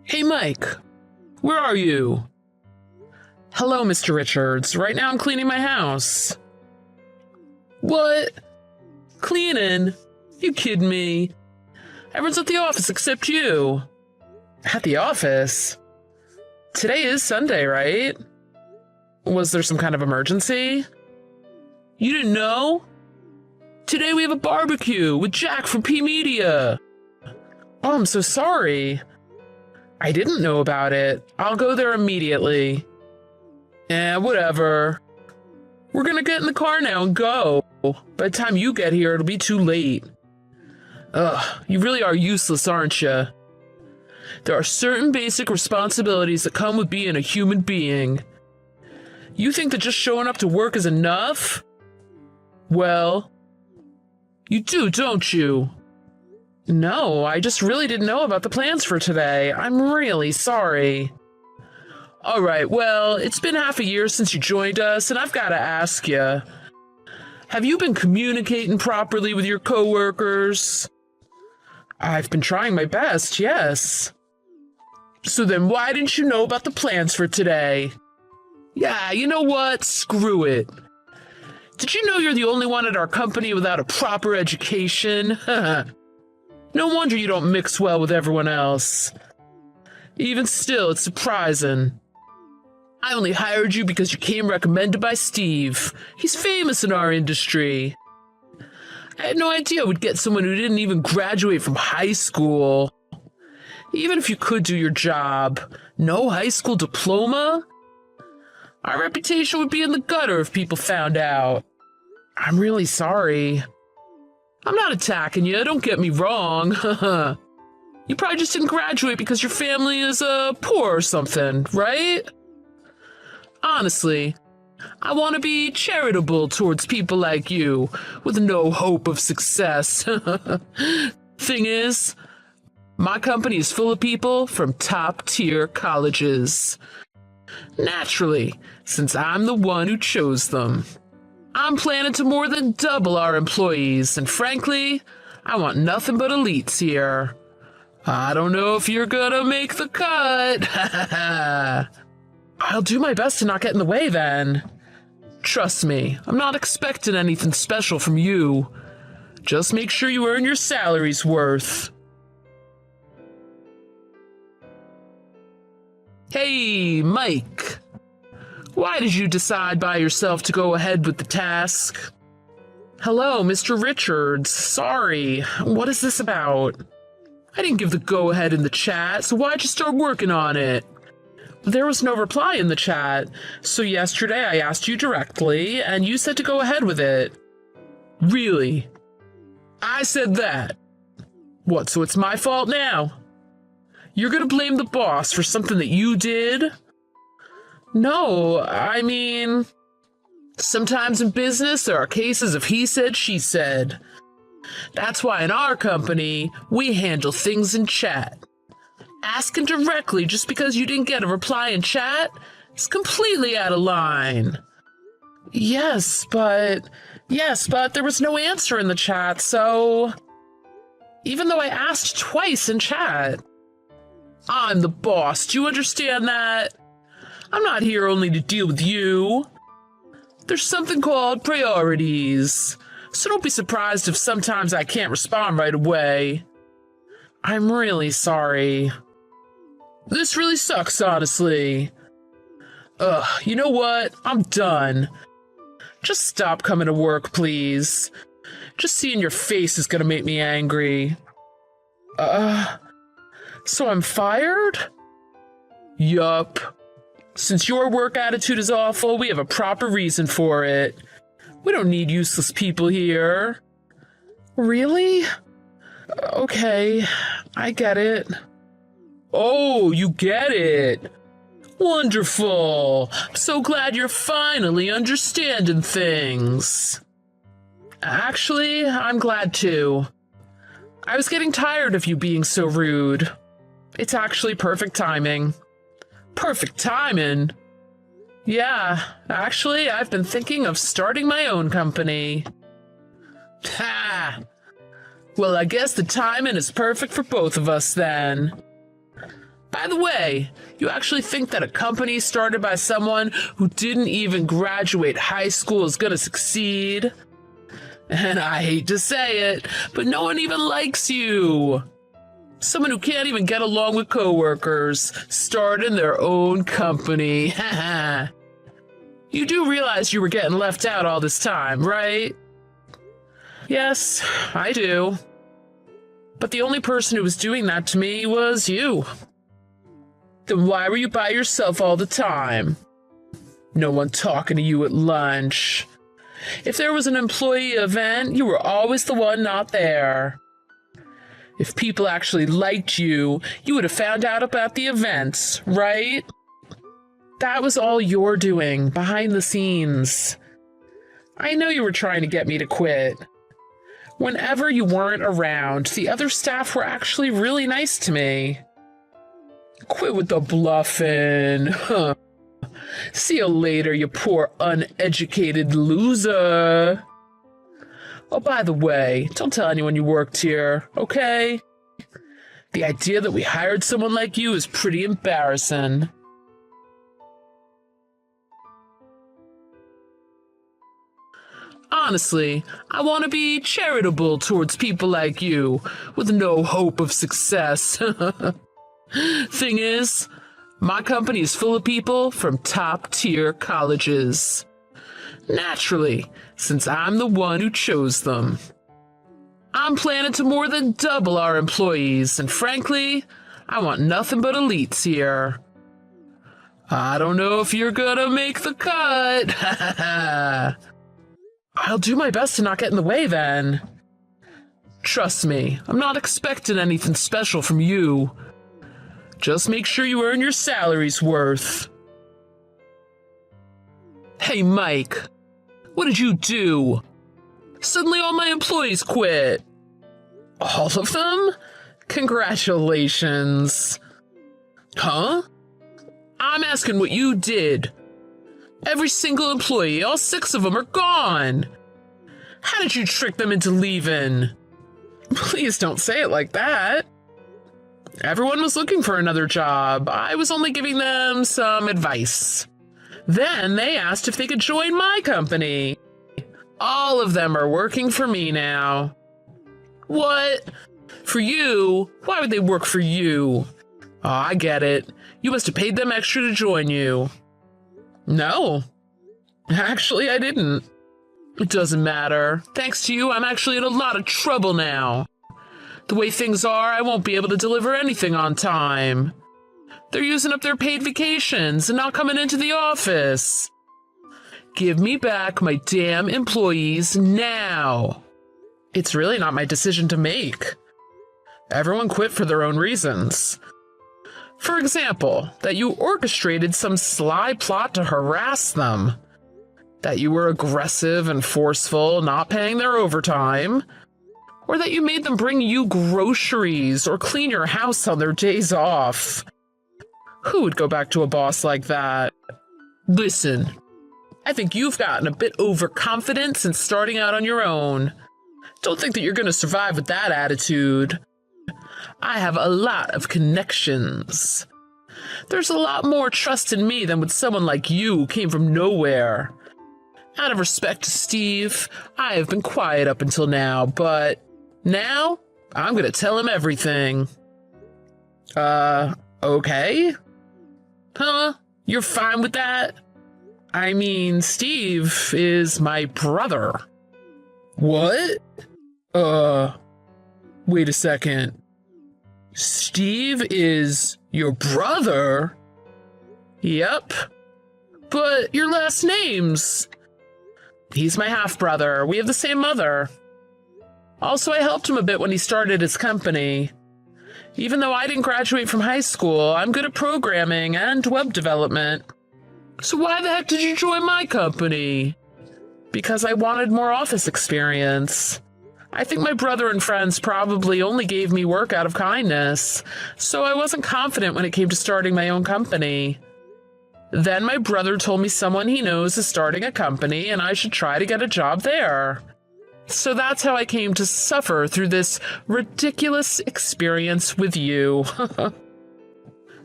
Hey, Mike. Where are you? Hello, Mr. Richards. Right now I'm cleaning my house. What? Cleaning? You kidding me? Everyone's at the office except you. At the office? Today is Sunday, right? Was there some kind of emergency? You didn't know? Today we have a barbecue with Jack from P-Media. Oh, I'm so sorry. I didn't know about it. I'll go there immediately. Whatever. We're gonna get in the car now and go. By the time you get here, it'll be too late. Ugh, you really are useless, aren't you? There are certain basic responsibilities that come with being a human being. You think that just showing up to work is enough? Well, you do, don't you? No, I just really didn't know about the plans for today. I'm really sorry. Alright, well, it's been half a year since you joined us, and I've gotta ask you. Have you been communicating properly with your coworkers? I've been trying my best, yes. So then why didn't you know about the plans for today? Yeah, you know what? Screw it. Did you know you're the only one at our company without a proper education? No wonder you don't mix well with everyone else. Even still, it's surprising. I only hired you because you came recommended by Steve. He's famous in our industry. I had no idea we'd get someone who didn't even graduate from high school. Even if you could do your job, no high school diploma? Our reputation would be in the gutter if people found out. I'm really sorry. I'm not attacking you, don't get me wrong. You probably just didn't graduate because your family is poor or something, right? Honestly, I want to be charitable towards people like you with no hope of success. Thing is, my company is full of people from top-tier colleges. Naturally, since I'm the one who chose them. I'm planning to more than double our employees, and frankly, I want nothing but elites here. I don't know if you're gonna make the cut. I'll do my best to not get in the way then. Trust me, I'm not expecting anything special from you. Just make sure you earn your salary's worth. Hey, Mike. Why did you decide by yourself to go ahead with the task? Hello, Mr. Richards. Sorry. What is this about? I didn't give the go-ahead in the chat, so why'd you start working on it? There was no reply in the chat, so yesterday I asked you directly, and you said to go ahead with it. Really? I said that. What, so it's my fault now? You're gonna blame the boss for something that you did? No, I mean, sometimes in business there are cases of he said, she said. That's why in our company, we handle things in chat. Asking directly just because you didn't get a reply in chat is completely out of line. Yes, but there was no answer in the chat, so... Even though I asked twice in chat. I'm the boss, do you understand that? I'm not here only to deal with you. There's something called priorities, so don't be surprised if sometimes I can't respond right away. I'm really sorry. This really sucks, honestly. Ugh, you know what? I'm done. Just stop coming to work, please. Just seeing your face is gonna make me angry. So I'm fired? Yup. Since your work attitude is awful, we have a proper reason for it. We don't need useless people here. Really? Okay, I get it. Oh, you get it. Wonderful. I'm so glad you're finally understanding things. Actually, I'm glad too. I was getting tired of you being so rude. It's actually perfect timing. Perfect timing? Yeah, actually, I've been thinking of starting my own company. Ha! Well, I guess the timing is perfect for both of us then. By the way, you actually think that a company started by someone who didn't even graduate high school is gonna succeed? And I hate to say it, but no one even likes you. Someone who can't even get along with coworkers, starting their own company. You do realize you were getting left out all this time, right? Yes, I do. But the only person who was doing that to me was you. Then why were you by yourself all the time? No one talking to you at lunch. If there was an employee event, you were always the one not there. If people actually liked you, you would have found out about the events, right? That was all you're doing, behind the scenes. I know you were trying to get me to quit. Whenever you weren't around, the other staff were actually really nice to me. Quit with the bluffing. Huh. See you later, you poor uneducated loser. Oh, by the way, don't tell anyone you worked here, okay? The idea that we hired someone like you is pretty embarrassing. Honestly, I want to be charitable towards people like you, with no hope of success. Thing is, my company is full of people from top-tier colleges. Naturally, since I'm the one who chose them. I'm planning to more than double our employees, and frankly, I want nothing but elites here. I don't know if you're gonna make the cut. I'll do my best to not get in the way then. Trust me, I'm not expecting anything special from you. Just make sure you earn your salary's worth. Hey, Mike, what did you do? Suddenly all my employees quit. All of them? Congratulations. Huh? I'm asking what you did. Every single employee, all 6 of them, are gone. How did you trick them into leaving? Please don't say it like that. Everyone was looking for another job. I was only giving them some advice. Then they asked if they could join my company. All of them are working for me now. What? For you? Why would they work for you? Oh, I get it. You must have paid them extra to join you. No. Actually, I didn't. It doesn't matter. Thanks to you, I'm actually in a lot of trouble now. The way things are, I won't be able to deliver anything on time. They're using up their paid vacations and not coming into the office. Give me back my damn employees now. It's really not my decision to make. Everyone quit for their own reasons. For example, that you orchestrated some sly plot to harass them. That you were aggressive and forceful, not paying their overtime. Or that you made them bring you groceries or clean your house on their days off. Who would go back to a boss like that? Listen, I think you've gotten a bit overconfident since starting out on your own. Don't think that you're going to survive with that attitude. I have a lot of connections. There's a lot more trust in me than with someone like you who came from nowhere. Out of respect to Steve, I have been quiet up until now, but now I'm going to tell him everything. Okay? Huh? You're fine with that? I mean, Steve is my brother. What? Wait a second. Steve is your brother? Yep. But your last name's... He's my half-brother. We have the same mother. Also, I helped him a bit when he started his company. Even though I didn't graduate from high school, I'm good at programming and web development. So why the heck did you join my company? Because I wanted more office experience. I think my brother and friends probably only gave me work out of kindness, so I wasn't confident when it came to starting my own company. Then my brother told me someone he knows is starting a company and I should try to get a job there. So that's how I came to suffer through this ridiculous experience with you.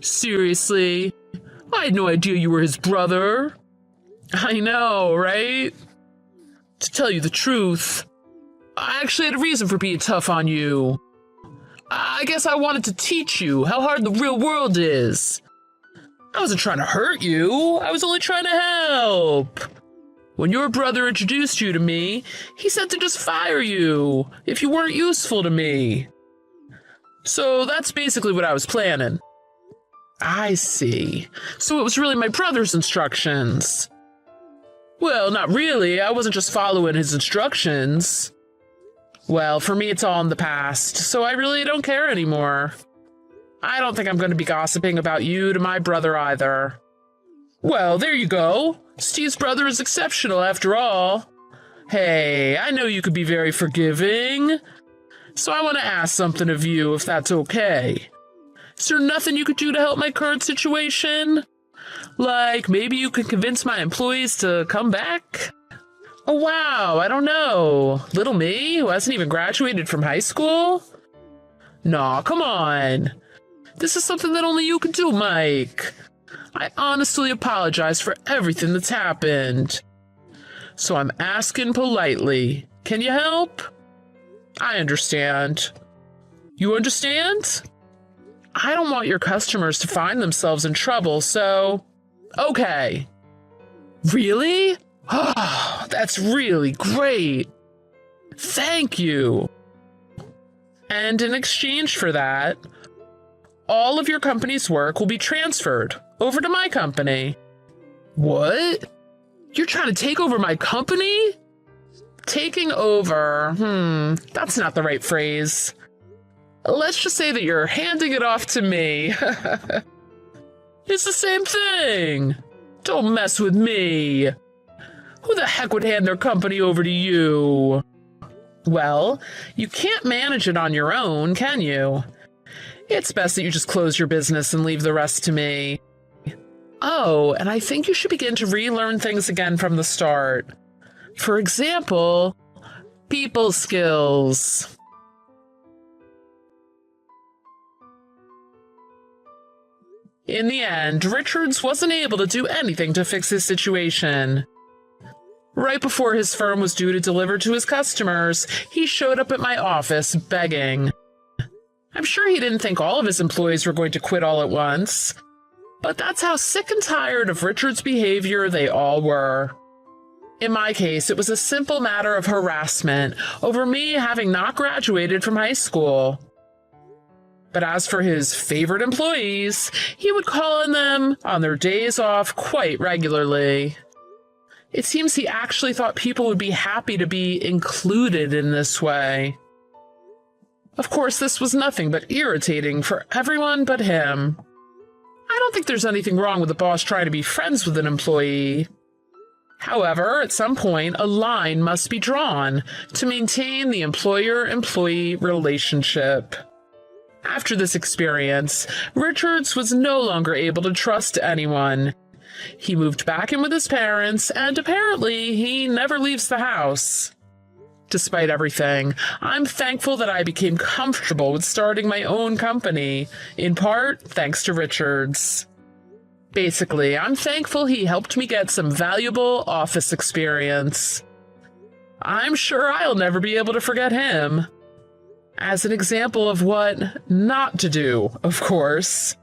Seriously? I had no idea you were his brother. I know, right? To tell you the truth, I actually had a reason for being tough on you. I guess I wanted to teach you how hard the real world is. I wasn't trying to hurt you. I was only trying to help. When your brother introduced you to me, he said to just fire you if you weren't useful to me. So that's basically what I was planning. I see. So it was really my brother's instructions. Well, not really. I wasn't just following his instructions. Well, for me, it's all in the past, so I really don't care anymore. I don't think I'm going to be gossiping about you to my brother either. Well, there you go. Steve's brother is exceptional after all. Hey, I know you could be very forgiving. So I want to ask something of you, if that's okay. Is there nothing you could do to help my current situation? Like, maybe you could convince my employees to come back? Oh, wow, I don't know. Little me, who hasn't even graduated from high school? Nah, come on. This is something that only you can do, Mike. I honestly apologize for everything that's happened. So I'm asking politely, can you help? I understand. You understand? I don't want your customers to find themselves in trouble, so... Okay. Really? Oh, that's really great. Thank you. And in exchange for that, all of your company's work will be transferred over to my company. What? You're trying to take over my company? Taking over, that's not the right phrase. Let's just say that you're handing it off to me. It's the same thing. Don't mess with me. Who the heck would hand their company over to you? Well, you can't manage it on your own, can you? It's best that you just close your business and leave the rest to me. Oh, and I think you should begin to relearn things again from the start. For example, people skills. In the end, Richards wasn't able to do anything to fix his situation. Right before his firm was due to deliver to his customers, he showed up at my office begging. I'm sure he didn't think all of his employees were going to quit all at once, but that's how sick and tired of Richard's behavior they all were. In my case, it was a simple matter of harassment over me having not graduated from high school. But as for his favorite employees, he would call on them on their days off quite regularly. It seems he actually thought people would be happy to be included in this way. Of course, this was nothing but irritating for everyone but him. I don't think there's anything wrong with the boss trying to be friends with an employee. However, at some point, a line must be drawn to maintain the employer-employee relationship. After this experience, Richards was no longer able to trust anyone. He moved back in with his parents, and apparently he never leaves the house. Despite everything, I'm thankful that I became comfortable with starting my own company, in part thanks to Richards. Basically, I'm thankful he helped me get some valuable office experience. I'm sure I'll never be able to forget him. As an example of what not to do, of course.